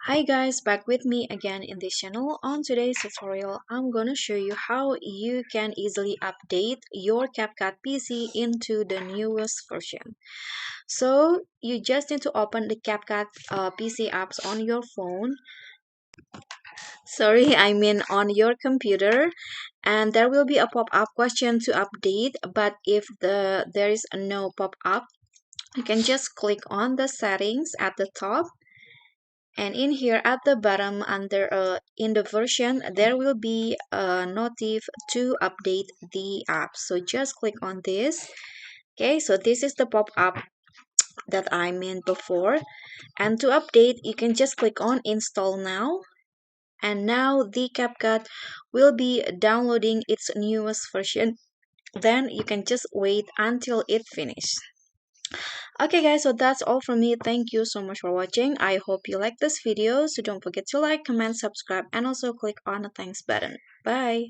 Hi guys, back with me again in this channel. On today's tutorial, I'm gonna show you how you can easily update your CapCut PC into the newest version. So you just need to open the CapCut PC apps on your phone. Sorry, I mean on your computer, and there will be a pop-up question to update. But if there is no pop-up, you can just click on the settings at the top, and in here at the bottom under in the version there will be a notif to update the app, so just click on this. Okay, so this is the pop-up that I meant before, and to update you can just click on install now, and now the CapCut will be downloading its newest version. Then you can just wait until it finishes. Okay guys, so that's all from me. Thank you so much for watching. I hope you like this video. So don't forget to like, comment, subscribe, and also click on the thanks button. Bye.